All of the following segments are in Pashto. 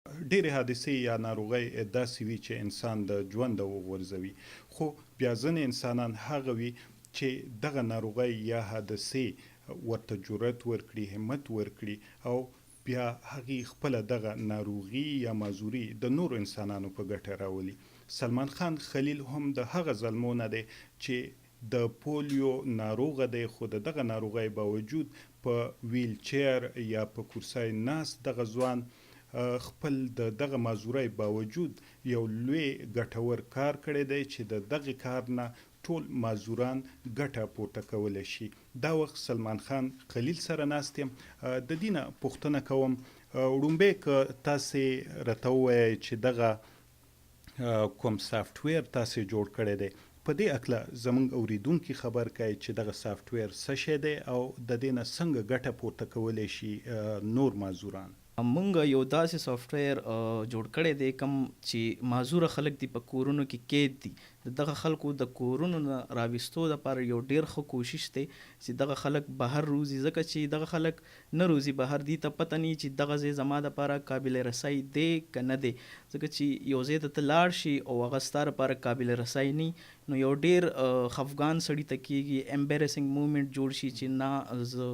ډېرې حادثې یا ناروغۍ داسې وي چې انسان د ژونده وغورځوي، خو بیا ځینې انسانان هغه وي چې دغه ناروغۍ یا حادثې ورته جرأت ورکړي، همت ورکړي او بیا هغې خپله دغه ناروغي یا معذوري د نورو انسانانو په ګټه راولي. سلمان خان خلیل هم د هغه زلمو نه دی چې د پولیو ناروغه دی، خو د دغه ناروغۍ باوجود په ویل چیر یا په کرسۍ ناست دغه ځوان خپل د دغه معذورۍ باوجود یو لوی ګټور کار کړی دی چې د دغه کار نه ټول معذوران ګټه پورته کولی شي. دا وخت سلمان خان خلیل سره ناست یم، د دې نه پوښتنه کوم وړومبی که تاسې راته ووایئ چې دغه کوم سافټویر تاسې جوړ کړی دی، په دې هکله زموږ اوریدونکي خبر کړئ چې دغه سافټویر څه شی دی او د دې نه څنګه ګټه پورته کولی شي نور معذوران. مونږ یو داسې سافټویر جوړ کړی دی کوم چې معذوره خلک دي په کورونو کې قید دي. د دغه خلکو د کورونو نه راویستو دپاره یو ډېر ښه کوشش دی چې دغه خلک بهر روزي، ځکه چې دغه خلک نه روزي بهر، دي ته پته نه چې دغه ځای زما دپاره قابل رسۍ دی که نه دی. ځکه چې یو ځای ته ته لاړ شي او هغه ستا دپاره قابل رسۍ نه نو یو ډېر خفګان سړي ته کېږي، امبیرسنګ مومنټ جوړ شي چې نه زه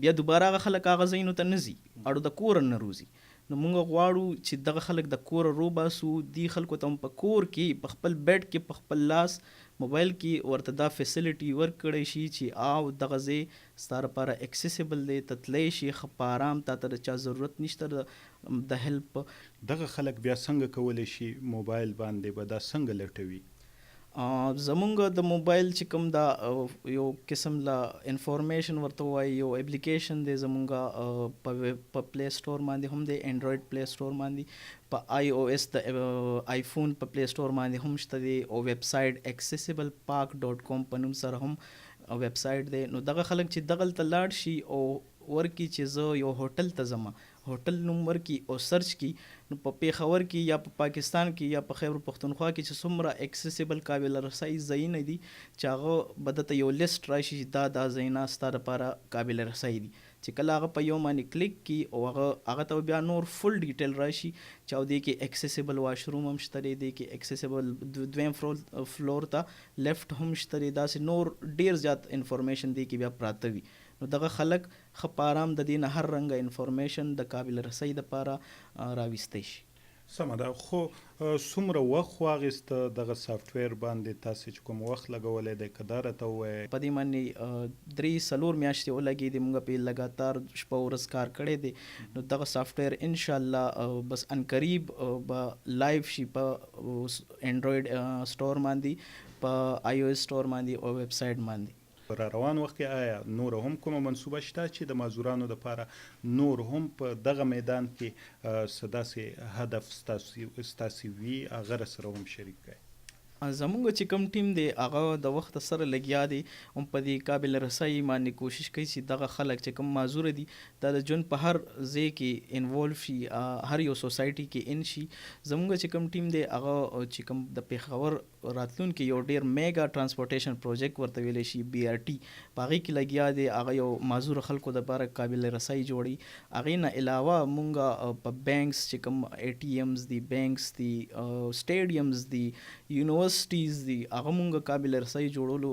بیا دوباره هغه خلک هغه ځایونو ته نه ځي، اړو د کوره نه روزي. نو موږ غواړو چې دغه خلک د کوره روباسو، دې خلکو ته هم په کور کې په خپل بیډ کې په خپل لاس موبایل کې ورته دا فیسیلیټي ورکړی شي چې او دغه ځای ستا لپاره اکسیسیبل دی، ته تلی شي ښه په ارام، تا ته د چا ضرورت نشته د هیلپ. دغه خلک بیا څنګه کولی شي موبایل باندې به دا څنګه لټوي؟ زمونږ د موبایل چې کوم دا یو قسم لا انفارمیشن ورته وایي، یو اپلیکیشن دی زمونږ په پلی سټور باندې هم دی، اینډرایډ پلی سټور باندې، په آی او ایس د آیفون په پلی سټور باندې هم شته دی، او ویب سایټ accessiblepark.com په نوم سره هم ویب سایټ دی. نو دغه خلک چې دغلته لاړ شي او ورکي چې زه یو هوټل ته ځم، هوټل نوم ورکي او سرچ کی، نو په پیښور کې یا په پاکستان کې یا په خیبر پښتونخوا کې چې څومره اکسیسیبل قابل رسۍ ځایونه دي چې هغه به درته یو لیست راشي چې دا ځایونه ستا دپاره قابل رسۍ دي، چې کله هغه په یو باندې کلیک کی او هغه ته بیا نور فل ډیټیل راشي چې او دې کې اکسیسیبل واشروم هم شته دی، دې کې اکسیسیبل دویم فلور ته لیفټ هم شته دی، داسې نور ډیر زیات انفارمیشن دې کې بیا پراته وي. نو دغه خلک ښه په ارام د دې نه هر رنګه انفارمیشن د قابل رسۍ دپاره راویستی شي. سمه ده، خو څومره وخت واخیسته دغه سافټویر باندې تاسې چې کوم وخت لګولی دی که دا راته ووایئ؟ په دې باندې 3-4 میاشتې ولګېدې، موږ پې لګاتار شپه ورځ کار کړی دی. نو دغه سافټویر انشاءالله بس عنقریب به لایو شي په اینډرایډ سټور باندې، په آی او ایس سټور باندې او ویب سایټ باندې. را روان وخت کې آیا نور هم کومه منصوبه شته چې د معذورانو دپاره نور هم په دغه میدان کې څه داسې هدف ستاسې وي هغه راسره هم شریک کړئ؟ زمونږ چې کوم ټیم دی هغه د وخت سره لګیا دی، هم په دې قابل رسۍ باندې کوشش کوي چې دغه خلک چې کوم معذوره دي دا د ژوند په هر ځای کې انوالو شي، هر یو سوسایټي کې ان شي. زمونږ چې کوم ټیم دی هغه چې کوم د پیښور راتلونکي یو ډیر میگا ترانسپورټیشن پروجیکټ ورته ویلی شي BRT، په هغې کې لګیا دی. هغه یو معذوره خلکو دپاره قابل رسۍ جوړي. هغې نه علاوه مونږ په بینکس چې کوم ATMs دي، بینکس دي، سټیډیمز دي، یونیورسټیز دي، هغه مونږ قابل رسۍ جوړولو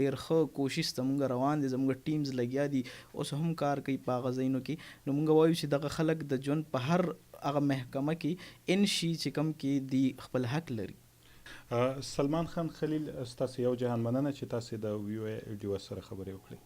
ډېر ښه کوشش زمونږ روان دي، زمونږ ټیمز لګیا دي، اوس هم کار کوي په هغه ځایونو کې. نو مونږ وایو چې دغه خلک د ژوند په هر هغه محکمه کې ان شي چې کوم کې دی خپل حق لري. سلمان خان خلیل، ستاسې یو جهان مننه چې تاسې د VOA سره خبرې وکړئ.